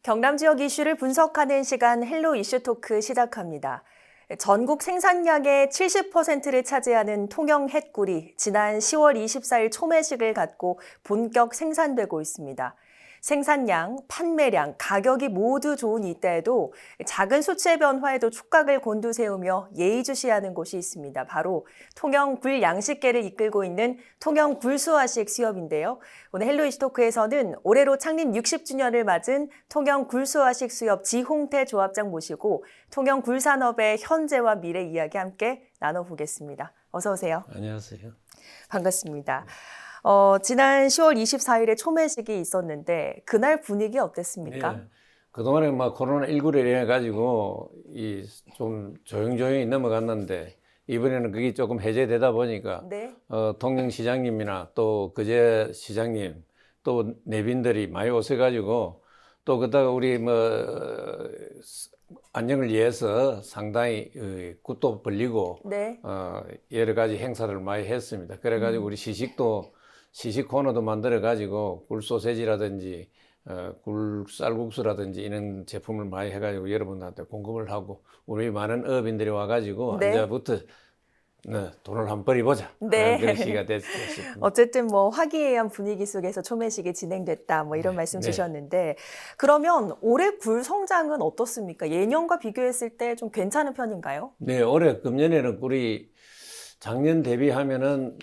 경남 지역 이슈를 분석하는 시간 헬로 이슈 토크 시작합니다. 전국 생산량의 70%를 차지하는 통영 햇꿀이 지난 10월 24일 초매식을 갖고 본격 생산되고 있습니다. 생산량, 판매량, 가격이 모두 좋은 이때에도 작은 수치의 변화에도 촉각을 곤두세우며 예의주시하는 곳이 있습니다. 바로 통영 굴 양식계를 이끌고 있는 통영 굴수화식 수협인데요. 오늘 헬로 이슈 토크에서는 올해로 창립 60주년을 맞은 통영 굴수화식 수협 지홍태 조합장 모시고 통영 굴산업의 현재와 미래 이야기 함께 나눠보겠습니다. 어서 오세요. 안녕하세요. 반갑습니다. 지난 10월 24일에 초매식이 있었는데 그날 분위기 어땠습니까? 네. 그동안에 코로나19로 인해 가지고 좀 조용조용히 넘어갔는데 이번에는 그게 조금 해제되다 보니까 네. 통영 시장님이나 또 그제 시장님 또 내빈들이 많이 오셔가지고 또 그다가 우리 안녕을 위해서 상당히 굿도 벌리고 네. 여러 가지 행사를 많이 했습니다. 그래가지고 우리 시식 코너도 만들어가지고 굴 소세지라든지 굴 쌀국수라든지 이런 제품을 많이 해가지고 여러분들한테 공급을 하고 우리 많은 어업인들이 와가지고 네. 이제부터 돈을 한번 벌이보자. 네. 그런 시기가 됐습니다. 어쨌든 화기애애한 분위기 속에서 초매식이 진행됐다 이런 말씀 네. 주셨는데 그러면 올해 굴 성장은 어떻습니까? 예년과 비교했을 때 좀 괜찮은 편인가요? 네, 올해 금년에는 굴이 작년 대비하면은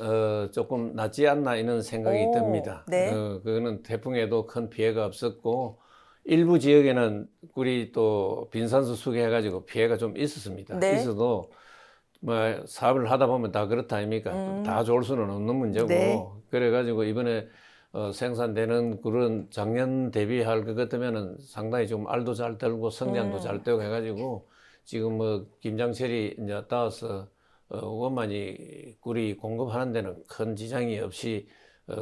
조금 낫지 않나 이런 생각이 듭니다. 네. 그거는 태풍에도 큰 피해가 없었고 일부 지역에는 굴이 또 빈산수 수개해가지고 피해가 좀 있었습니다. 네. 있어도 사업을 하다 보면 다 그렇다 아닙니까? 다 좋을 수는 없는 문제고 네. 그래가지고 이번에 생산되는 굴은 작년 대비할 것 같으면은 상당히 좀 알도 잘 들고 성장도 잘 되고 해가지고 지금 김장철이 이제 따와서 원만히 굴이 공급하는 데는 큰 지장이 없이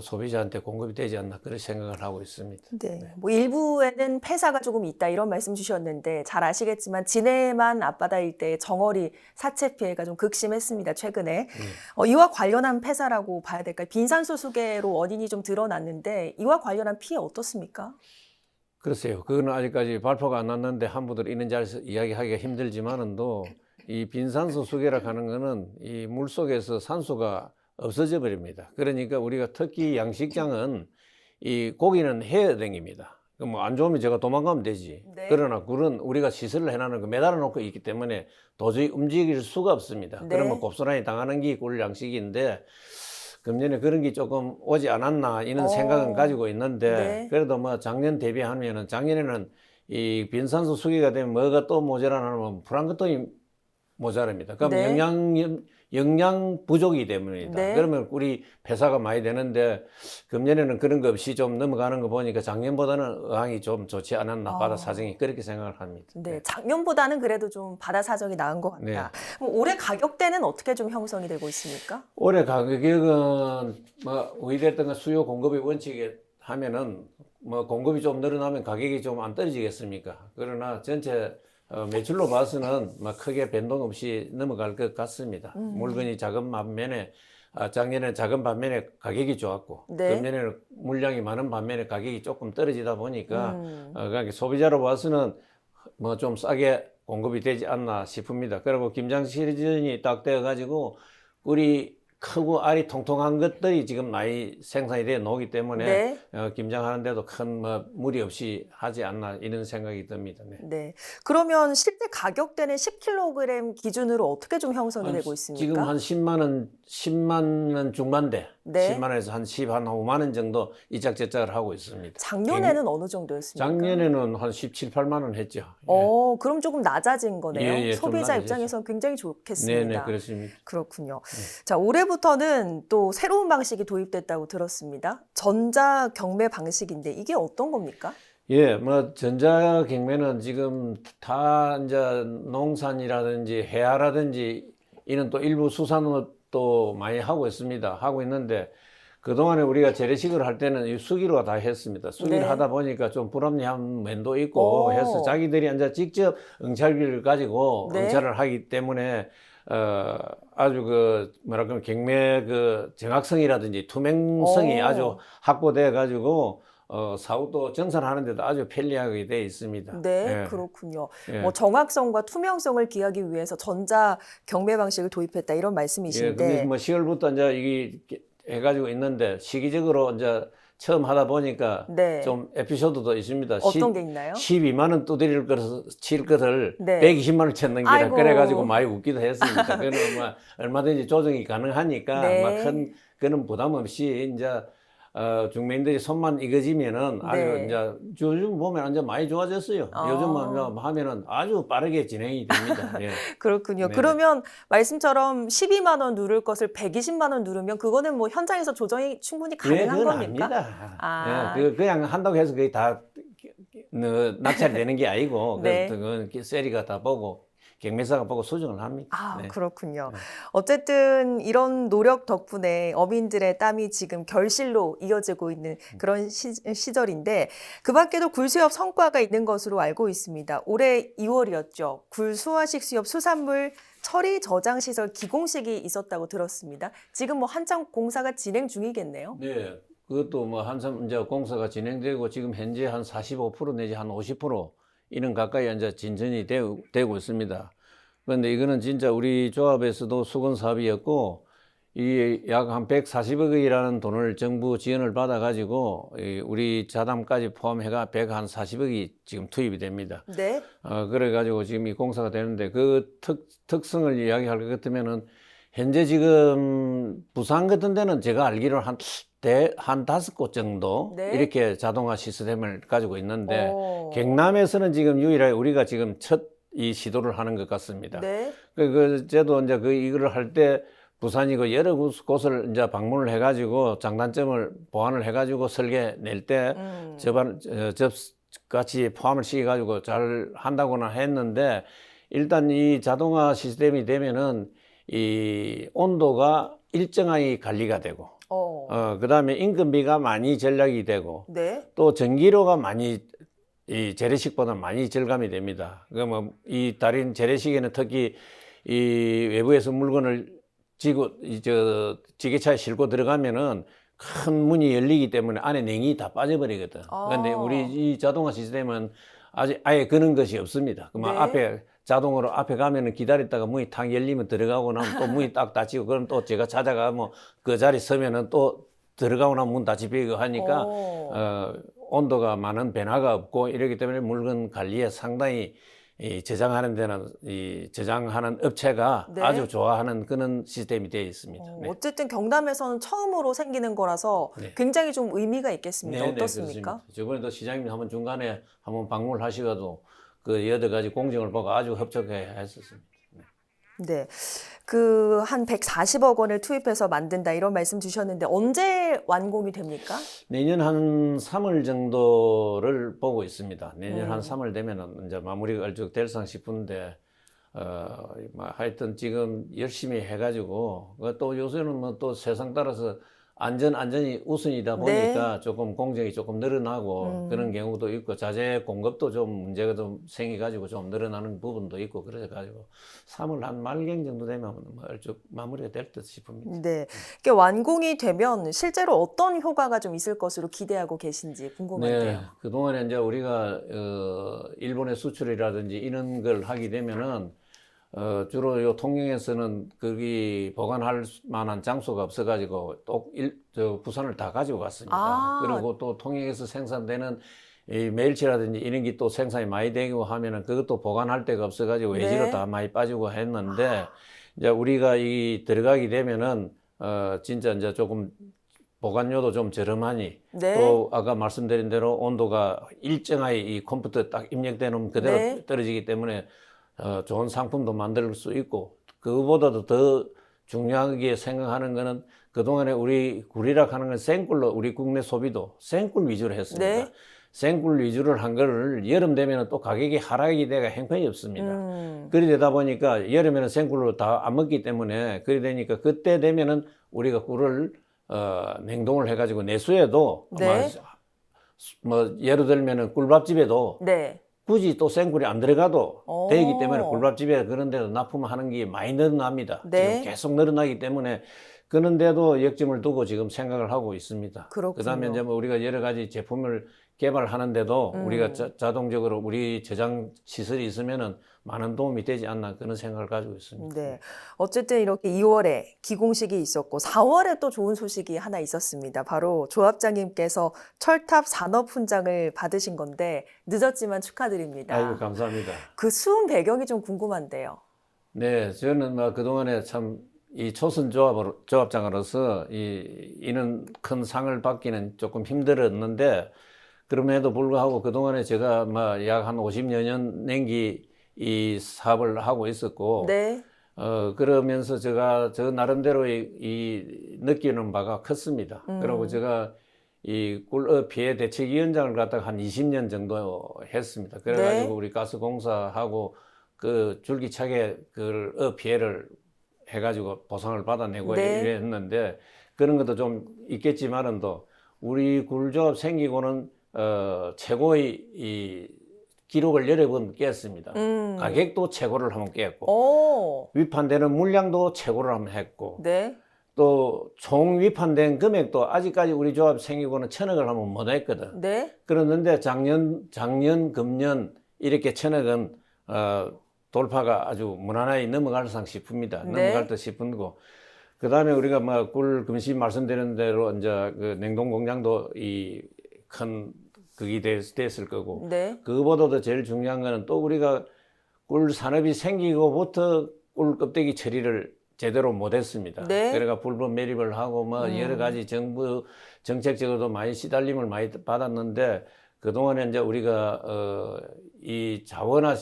소비자한테 공급이 되지 않나 그런 생각을 하고 있습니다. 네. 일부에는 폐사가 조금 있다 이런 말씀 주셨는데 잘 아시겠지만 진해만 앞바다 일대의 정어리 사체 피해가 좀 극심했습니다. 최근에. 이와 관련한 폐사라고 봐야 될까요? 빈산수 수계로 원인이 좀 드러났는데 이와 관련한 피해 어떻습니까? 글쎄요. 그거는 아직까지 발표가 안 났는데 한부들 있는 자리에서 이야기하기가 힘들지만은도 이 빈산수 수계라 하는 거는 이 물속에서 산소가 없어져 버립니다. 그러니까 우리가 특히 양식장은 이 고기는 해야 댕깁니다. 안 좋으면 제가 도망가면 되지. 네. 그러나 굴은 우리가 시설을 해놔는 거 매달아 놓고 있기 때문에 도저히 움직일 수가 없습니다. 네. 그러면 곱슬하니 당하는 게 굴 양식인데 금년에 그런 게 조금 오지 않았나 이런 생각은 가지고 있는데 네. 그래도 작년 대비하면은 작년에는 이 빈산수 수기가 되면 뭐가 또 모자라냐면 프랑크톤이 모자랍니다. 그럼 네. 영양 부족이기 때문이다. 네. 그러면 꿀이 폐사가 많이 되는데 금년에는 그런 거 없이 좀 넘어가는 거 보니까 작년보다는 어항이 좀 좋지 않았나 바다 사정이 그렇게 생각을 합니다. 네, 작년보다는 그래도 좀 바다 사정이 나은 것 같다. 네. 그럼 올해 가격대는 어떻게 좀 형성이 되고 있습니까? 올해 가격은 어찌됐든 수요 공급의 원칙에 하면은 공급이 좀 늘어나면 가격이 좀 안 떨어지겠습니까? 그러나 전체 매출로 봐서는 크게 변동 없이 넘어갈 것 같습니다. 물건이 작은 반면에 작년에는 작은 반면에 가격이 좋았고 네. 금년에는 물량이 많은 반면에 가격이 조금 떨어지다 보니까 그러니까 소비자로 봐서는 좀 싸게 공급이 되지 않나 싶습니다. 그리고 김장 시즌이 딱 되어 가지고 꿀이 크고 알이 통통한 것들이 지금 많이 생산이 되어 나오기 때문에 네. 김장하는데도 큰 무리 없이 하지 않나 이런 생각이 듭니다. 네. 네. 그러면 실제 가격대는 10kg 기준으로 어떻게 좀 형성이 되고 있습니까? 지금 한 10만 원 중반대, 네. 10만 원에서 한 5만 원 정도 이짝저짝을 하고 있습니다. 작년에는 어느 정도였습니까? 작년에는 한 17, 8만 원 했죠. 그럼 조금 낮아진 거네요. 예, 좀 소비자 낮아졌죠. 입장에서는 굉장히 좋겠습니다. 네네, 그렇습니다. 그렇군요. 자, 올해부터는 또 새로운 방식이 도입됐다고 들었습니다. 전자 경매 방식인데 이게 어떤 겁니까? 예, 전자 경매는 지금 다 이제 농산이라든지 해화라든지 이런 또 일부 수산업도 많이 하고 있습니다. 하고 있는데 그동안에 우리가 재래식을 할 때는 이 수기로 다 했습니다. 수기를 네. 하다 보니까 좀 불합리한 면도 있고 해서 자기들이 이제 직접 응찰기를 가지고 네. 응찰을 하기 때문에 아주 경매 정확성이라든지 투명성이 아주 확보돼 가지고 사후도 정산하는데도 아주 편리하게 되어 있습니다. 네, 예. 그렇군요. 예. 뭐 정확성과 투명성을 기하기 위해서 전자 경매 방식을 도입했다 이런 예, 근데 말씀이신데, 뭐 10월부터 이제 이게 해가지고 있는데 시기적으로 이제 처음 하다 보니까 네, 좀 에피소드도 있습니다. 어떤 게 있나요? 12만 원 두드릴 것을 칠 것을 네. 120만 원 쳤는 기라 아이고. 그래가지고 많이 웃기도 했습니다. 그거는 뭐 얼마든지 조정이 가능하니까 네. 막 큰 그런 부담 없이 이제 중매인들이 손만 익어지면은 아주 네. 이제 요즘 보면 이제 많이 좋아졌어요. 아. 요즘은 뭐 하면은 아주 빠르게 진행이 됩니다. 예. 그렇군요. 네네. 그러면 말씀처럼 12만 원 누를 것을 120만 원 누르면 그거는 뭐 현장에서 조정이 충분히 가능한 그건 겁니까? 압니다. 아. 예, 그냥 한다고 해서 그게 다 낙찰이 되는 게 아니고, 네. 그건 세리가 다 보고, 경매사가 보고 수정을 합니다. 아, 네. 그렇군요. 네. 어쨌든 이런 노력 덕분에 어민들의 땀이 지금 결실로 이어지고 있는 그런 시절인데 그 밖에도 굴 수협 성과가 있는 것으로 알고 있습니다. 올해 2월이었죠. 굴 수화식 수협 수산물 처리 저장 시설 기공식이 있었다고 들었습니다. 지금 뭐 한창 공사가 진행 중이겠네요. 네. 그것도 뭐 한참 이제 공사가 진행되고 지금 현재 한 45% 내지 한 50% 이는 가까이 이제 진전이 되고 있습니다. 그런데 이거는 진짜 우리 조합에서도 수건 사업이었고 이 약 한 140억 원이라는 돈을 정부 지원을 받아 가지고 우리 자담까지 포함해가 140억이 지금 투입이 됩니다. 네. 그래 가지고 지금 이 공사가 되는데 그 특성을 이야기할 것 같으면은 현재 지금 부산 같은 데는 제가 알기로 한 5곳 정도 네. 이렇게 자동화 시스템을 가지고 있는데 오. 경남에서는 지금 유일하게 우리가 지금 첫 이 시도를 하는 것 같습니다. 네. 저도 이제 이거를 할 때 부산이고 여러 곳을 이제 방문을 해가지고 장단점을 보완을 해가지고 설계 낼 때 같이 포함을 시켜가지고 잘 한다고는 했는데 일단 이 자동화 시스템이 되면은 이 온도가 일정하게 관리가 되고 그다음에 인건비가 많이 절약이 되고 네. 또 전기료가 많이 이 재래식보다 많이 절감이 됩니다. 그러면 이 다른 재래식에는 특히 이 외부에서 물건을 지게차에 싣고 들어가면은 큰 문이 열리기 때문에 안에 냉이 다 빠져버리거든. 그런데 우리 이 자동화 시스템은 아예 그런 것이 없습니다. 그러면 네. 앞에 자동으로 앞에 가면은 기다렸다가 문이 탁 열리면 들어가고 나면 또 문이 딱 닫히고 그럼 또 제가 찾아가 뭐 그 자리 서면은 또 들어가고 나면 문 닫히고 하니까 온도가 많은 변화가 없고 이러기 때문에 물건 관리에 상당히 이 저장하는 데는 이 저장하는 업체가 네. 아주 좋아하는 그런 시스템이 되어 있습니다. 네. 어쨌든 경남에서는 처음으로 생기는 거라서 네. 굉장히 좀 의미가 있겠습니다. 네, 어떻습니까? 그렇습니다. 저번에도 시장님 한번 중간에 한번 방문을 하시고도 그 여러 가지 공정을 보고 아주 협조해 했었습니다. 네. 그 한 140억 원을 투입해서 만든다 이런 말씀 주셨는데 언제 완공이 됩니까? 내년 한 3월 정도를 보고 있습니다. 내년 한 3월 되면은 이제 마무리가 얼추 될상 싶은데, 뭐 하여튼 지금 열심히 해가지고, 또 요새는 뭐 또 세상 따라서 안전이 우선이다 보니까 조금 공정이 조금 늘어나고 그런 경우도 있고 자재 공급도 좀 문제가 좀 생겨가지고 좀 늘어나는 부분도 있고 그래가지고 3월 한 말경 정도 되면 뭐 얼추 마무리가 될 듯 싶습니다. 네. 이게 완공이 되면 실제로 어떤 효과가 좀 있을 것으로 기대하고 계신지 궁금한데요. 네, 그동안에 이제 우리가 일본의 수출이라든지 이런 걸 하게 되면은 주로 요 통영에서는 거기 보관할 만한 장소가 없어가지고 부산을 다 가지고 갔습니다. 그리고 또 통영에서 생산되는 이 멸치라든지 이런 게 또 생산이 많이 되고 하면은 그것도 보관할 데가 없어가지고 외지로 네. 다 많이 빠지고 했는데 이제 우리가 이 들어가게 되면은 진짜 이제 조금 보관료도 좀 저렴하니 네. 또 아까 말씀드린 대로 온도가 일정하게 이 컴퓨터에 딱 입력되는 그대로 네. 떨어지기 때문에 좋은 상품도 만들 수 있고 그거보다도 더 중요하게 생각하는 거는 그동안에 우리 굴이라 하는 건 생굴로 우리 국내 소비도 생굴 위주로 했습니다. 네. 생굴 위주를 한 거를 여름 되면 또 가격이 하락이 되가 형편이 없습니다. 그리 되다 보니까 여름에는 생굴로 다 안 먹기 때문에 그리 되니까 그때 되면은 우리가 굴을 냉동을 해가지고 내수해도 네. 뭐 예를 들면은 꿀밥집에도 네. 굳이 또 생굴이 안 들어가도 되기 때문에 굴밥집에 그런 데도 납품하는 게 많이 늘어납니다. 네. 지금 계속 늘어나기 때문에 그런데도 역점을 두고 지금 생각을 하고 있습니다. 그렇군요. 그다음에 이제 뭐 우리가 여러 가지 제품을 개발하는데도 우리가 자동적으로 우리 저장 시설이 있으면은 많은 도움이 되지 않나 그런 생각을 가지고 있습니다. 네. 어쨌든 이렇게 2월에 기공식이 있었고 4월에 또 좋은 소식이 하나 있었습니다. 바로 조합장님께서 철탑 산업훈장을 받으신 건데 늦었지만 축하드립니다. 아이고 감사합니다. 그 수훈 배경이 좀 궁금한데요. 네, 저는 뭐 그동안에 참 이 초선 조합장으로서 이는 큰 상을 받기는 조금 힘들었는데 그럼에도 불구하고 그동안에 제가 뭐 약 한 50여 년 냉기 이 사업을 하고 있었고 네. 그러면서 제가 저 나름대로 이 느끼는 바가 컸습니다. 그리고 제가 이 꿀업 피해 대책위원장을 갖다가 한 20년 정도 했습니다. 그래가지고 네. 우리 가스공사하고 그 줄기차게 그 피해를 해가지고 보상을 받아내고 네. 이랬는데 그런 것도 좀 있겠지만은 또 우리 굴조합 생기고는 최고의 이 기록을 여러 번 깼습니다. 가격도 최고를 한번 깼고 오. 위판되는 물량도 최고를 한번 했고 네. 또 총 위판된 금액도 아직까지 우리 조합 생기고는 1,000억을 한번 못 했거든. 네. 그랬는데 작년, 금년 이렇게 1,000억은 돌파가 아주 무난하게 넘어갈상 싶습니다. 네. 넘어갈 듯 싶은 거. 그 다음에 우리가 뭐 꿀 금시 말씀드린 대로 이제 그 냉동 공장도 이 큰 그게 됐을 거고. 네. 그거보다도 제일 중요한 거는 또 우리가 꿀 산업이 생기고부터 꿀 껍데기 처리를 제대로 못했습니다. 네. 그러니까 불법 매립을 하고 뭐 여러 가지 정부 정책적으로도 많이 시달림을 많이 받았는데 그 동안에 이제 우리가 이 자원화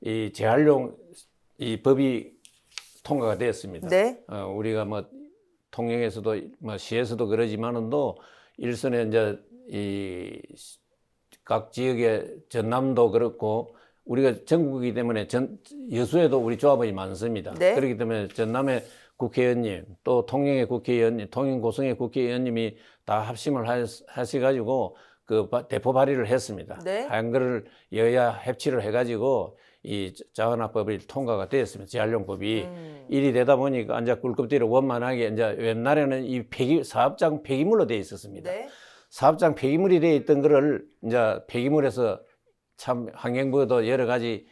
이 재활용 이 법이 통과가 되었습니다. 네. 우리가 뭐 통영에서도 뭐 시에서도 그러지만은도 일선에 이제 이 각 지역의 전남도 그렇고 우리가 전국이기 때문에 여수에도 우리 조합원이 많습니다. 네. 그렇기 때문에 전남의 국회의원님 또 통영의 국회의원님, 통영 고성의 국회의원님이 다 합심을 하셔가지고 그 대포 발의를 했습니다. 네. 하얀 거를 여야 협치를 해가지고 이 자원화법이 통과가 되었습니다. 재활용법이 일이 되다 보니까 이제 꿀껍데기를 원만하게 이제 옛날에는 이 사업장 폐기물로 되어 있었습니다. 네. 사업장 폐기물이 되어 있던 거를 이제 폐기물에서 참 환경부도 여러 가지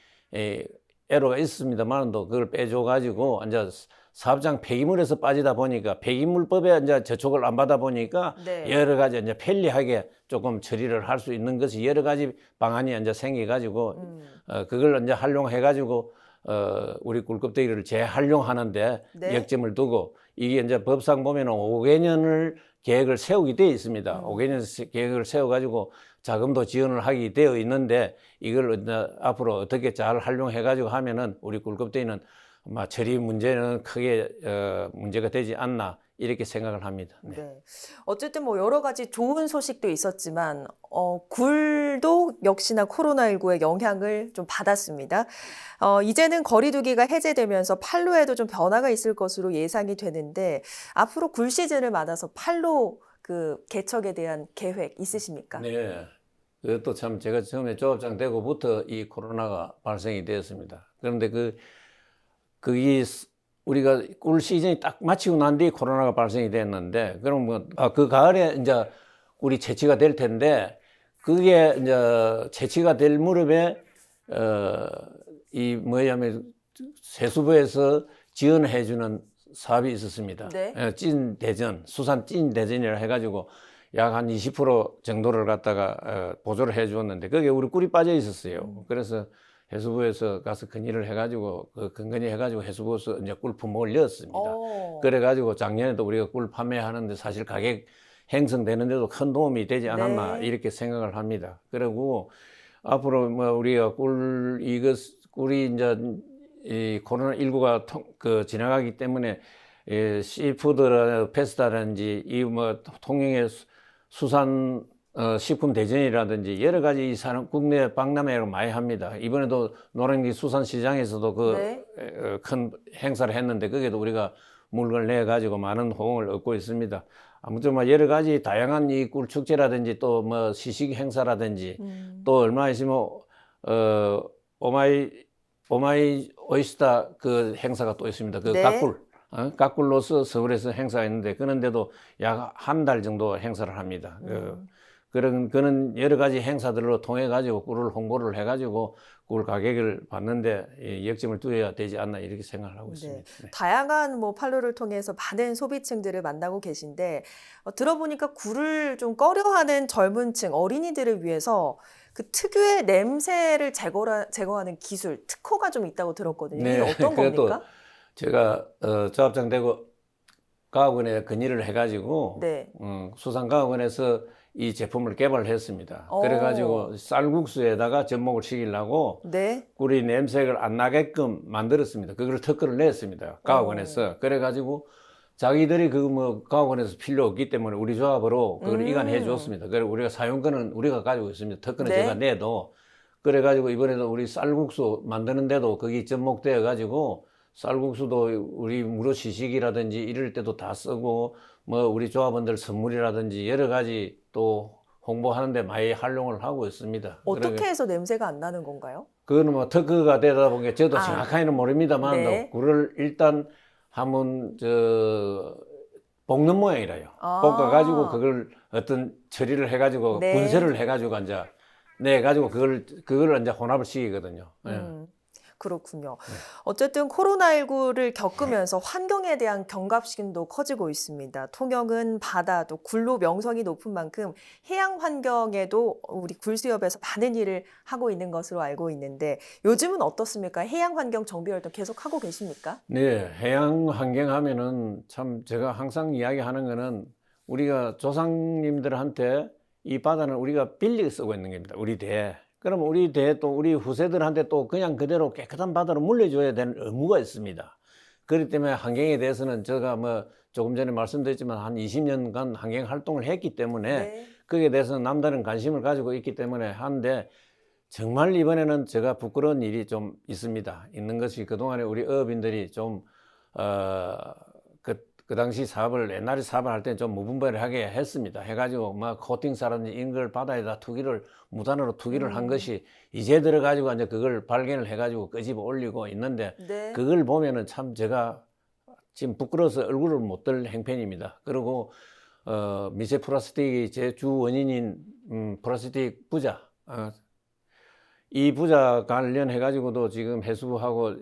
애로가 있습니다만도 그걸 빼줘가지고 이제 사업장 폐기물에서 빠지다 보니까 폐기물법에 이제 저촉을 안 받아 보니까 네. 여러 가지 이제 편리하게 조금 처리를 할 수 있는 것이 여러 가지 방안이 이제 생겨가지고 그걸 이제 활용해가지고 우리 꿀껍데기를 재활용하는데 네. 역점을 두고 이게 이제 법상 보면은 5개년을 계획을 세우게 되어 있습니다. 5개년 계획을 세워가지고 자금도 지원을 하게 되어 있는데 이걸 이제 앞으로 어떻게 잘 활용해가지고 하면은 우리 꿀껍데기는 아마 처리 문제는 크게 문제가 되지 않나 이렇게 생각을 합니다. 네. 네. 어쨌든 뭐 여러 가지 좋은 소식도 있었지만 굴도 역시나 코로나19의 영향을 좀 받았습니다. 이제는 거리두기가 해제되면서 판로에도 좀 변화가 있을 것으로 예상이 되는데 앞으로 굴 시즌을 맞아서 판로 그 개척에 대한 계획 있으십니까? 네. 그것도 참 제가 처음에 조합장 되고부터 이 코로나가 발생이 되었습니다. 그런데 그게 우리가 꿀 시즌이 딱 마치고 난 뒤에 코로나가 발생이 됐는데, 그럼 뭐, 그 가을에 이제 꿀이 채취가 될 텐데, 그게 이제 채취가 될 무렵에, 세수부에서 지원해주는 사업이 있었습니다. 네. 찐대전, 수산 찐대전이라 해가지고 약 한 20% 정도를 갖다가 보조를 해주었는데, 거기에 우리 꿀이 빠져 있었어요. 그래서 해수부에서 가서 건의를 해가지고 근건의 해가지고 해수부에서 이제 꿀 품목을 넣었습니다. 그래가지고 작년에도 우리가 꿀 판매하는데 사실 가격 형성되는데도 큰 도움이 되지 않았나 네. 이렇게 생각을 합니다. 그리고 앞으로 뭐 우리가 꿀이 이제 이 코로나19가 지나가기 때문에 시푸드 페스타라든지 이 뭐 통영의 수산 식품 대전이라든지 여러 가지 이 산업 국내 박람회를 많이 합니다. 이번에도 노량진 수산시장에서도 네. 큰 행사를 했는데 거기에도 우리가 물건을 내 가지고 많은 호응을 얻고 있습니다. 아무튼 뭐 여러 가지 다양한 이 꿀 축제라든지 또 뭐 시식 행사라든지 또 얼마 있으면 오마이 오이스타 그 행사가 또 있습니다. 그 네. 갓꿀 가꿀로서 서울에서 행사했는데 그런데도 약 한 달 정도 행사를 합니다. 그런 여러 가지 행사들로 통해 가지고 꿀을 홍보를 해 가지고 꿀 가격을 받는데 역점을 두어야 되지 않나 이렇게 생각을 하고 있습니다. 네. 다양한 뭐 판로를 통해서 많은 소비층들을 만나고 계신데 들어보니까 굴을 좀 꺼려하는 젊은층, 어린이들을 위해서 그 특유의 냄새를 제거하는 기술, 특허가 좀 있다고 들었거든요. 이게 어떤 그것도 겁니까? 제가 조합장 되고 과학원에 건의를 해가지고 네. 수산과학원에서 이 제품을 개발했습니다. 오. 그래가지고 쌀국수에다가 접목을 시키려고 네. 꿀이 냄새를 안 나게끔 만들었습니다. 그걸 특허를 냈습니다. 과학원에서. 그래가지고 자기들이 그 뭐 과학원에서 필요 없기 때문에 우리 조합으로 그걸 이관해 줬습니다. 그래서 우리가 사용권은 우리가 가지고 있습니다. 특허는 네. 제가 내도. 그래가지고 이번에도 우리 쌀국수 만드는데도 거기 접목되어 가지고 쌀국수도 우리 무료 시식이라든지 이럴 때도 다 쓰고 뭐 우리 조합원들 선물이라든지 여러 가지 또 홍보하는데 많이 활용을 하고 있습니다. 어떻게 해서 냄새가 안 나는 건가요? 그거는 뭐 특허가 되다 보니까 저도 정확하게는 모릅니다만 네. 굴을 일단 한번 볶는 모양이라요. 아. 볶아가지고 그걸 어떤 처리를 해가지고 네. 분쇄를 해가지고 이제 내가지고 그걸 이제 혼합을 시키거든요. 예. 그렇군요. 어쨌든 코로나19를 겪으면서 환경에 대한 경각심도 커지고 있습니다. 통영은 바다, 또 굴로 명성이 높은 만큼 해양 환경에도 우리 굴수협에서 많은 일을 하고 있는 것으로 알고 있는데 요즘은 어떻습니까? 해양 환경 정비 활동 계속 하고 계십니까? 네, 해양 환경 하면은 참 제가 항상 이야기하는 거는 우리가 조상님들한테 이 바다는 우리가 빌리 쓰고 있는 겁니다. 우리 대. 그러면 우리 대 또 우리 후세들한테 또 그냥 그대로 깨끗한 바다로 물려줘야 되는 의무가 있습니다. 그렇기 때문에 환경에 대해서는 제가 뭐 조금 전에 말씀드렸지만 한 20년간 환경 활동을 했기 때문에 네. 거기에 대해서는 남다른 관심을 가지고 있기 때문에 하는데 정말 이번에는 제가 부끄러운 일이 좀 있습니다. 있는 것이 그동안에 우리 어업인들이 좀 그 당시 사업을 옛날에 사업을 할 때 좀 무분별하게 했습니다. 해가지고 막 코팅사라든지 이런 걸 바다에다 무단으로 투기를 한 것이 이제 들어가지고 이제 그걸 발견을 해가지고 끄집어 올리고 있는데 네. 그걸 보면은 참 제가 지금 부끄러워서 얼굴을 못 들 행편입니다. 그리고 미세 플라스틱이 제 주 원인인 플라스틱 부자 이 부자 관련해가지고도 지금 해수부하고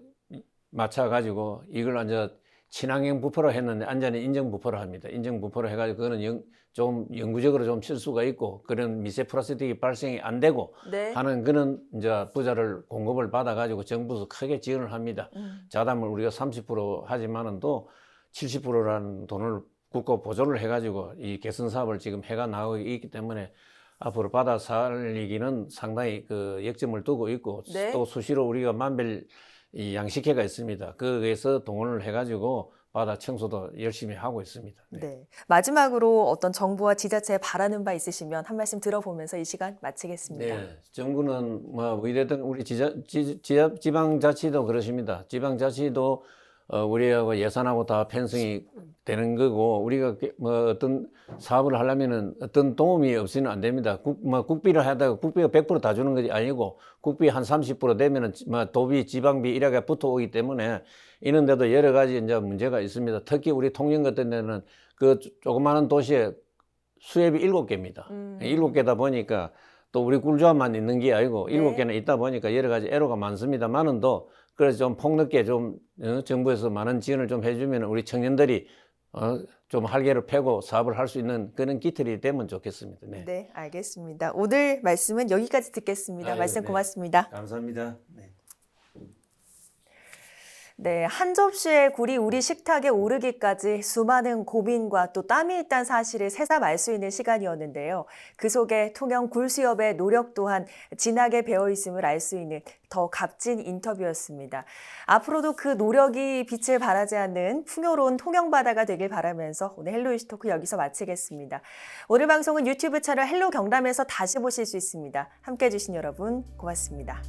맞춰가지고 이걸 이제 친환경 부포로 했는데 완전히 인정 부포로 합니다. 인정 부포로 해가지고 그거는 좀 영구적으로 좀 칠 수가 있고 그런 미세 플라스틱이 발생이 안 되고 네. 하는 그런 이제 부자를 공급을 받아가지고 정부에서 크게 지원을 합니다. 자담을 우리가 30% 하지만은 또 70%라는 돈을 국고 보조를 해가지고 이 개선 사업을 지금 해가 나가고 있기 때문에 앞으로 바다 살리기는 상당히 그 역점을 두고 있고 네. 또 수시로 우리가 만별 이 양식회가 있습니다. 거기에서 동원을 해가지고 바다 청소도 열심히 하고 있습니다. 네. 네. 마지막으로 어떤 정부와 지자체에 바라는 바 있으시면 한 말씀 들어보면서 이 시간 마치겠습니다. 네, 정부는 뭐 이랬던 우리 지방자치도 그렇습니다. 지방자치도 우리하고 예산하고 다 편성이 되는 거고 우리가 뭐 어떤 사업을 하려면은 어떤 도움이 없이는 안 됩니다. 국비를 하다가 국비가 100% 다 주는 것이 아니고 국비 한 30% 되면은 뭐 도비, 지방비 이렇게 붙어오기 때문에 이런데도 여러 가지 이제 문제가 있습니다. 특히 우리 통영 같은 데는 그 조그마한 도시에 수협이 7개입니다. 7개다 보니까 또 우리 꿀조합만 있는 게 아니고 7개는 있다 보니까 여러 가지 애로가 많습니다만은 또 그래서 좀 폭넓게 좀 정부에서 많은 지원을 좀 해주면 우리 청년들이 좀 활기를 펴고 사업을 할 수 있는 그런 기틀이 되면 좋겠습니다. 네, 네, 알겠습니다. 오늘 말씀은 여기까지 듣겠습니다. 말씀 네. 고맙습니다. 감사합니다. 네. 네, 한 접시의 굴이 우리 식탁에 오르기까지 수많은 고민과 또 땀이 있다는 사실을 새삼 알 수 있는 시간이었는데요. 그 속에 통영 굴수협의 노력 또한 진하게 배어 있음을 알 수 있는 더 값진 인터뷰였습니다. 앞으로도 그 노력이 빛을 발하지 않는 풍요로운 통영 바다가 되길 바라면서 오늘 헬로 이슈 토크 여기서 마치겠습니다. 오늘 방송은 유튜브 채널 헬로 경남에서 다시 보실 수 있습니다. 함께해 주신 여러분 고맙습니다.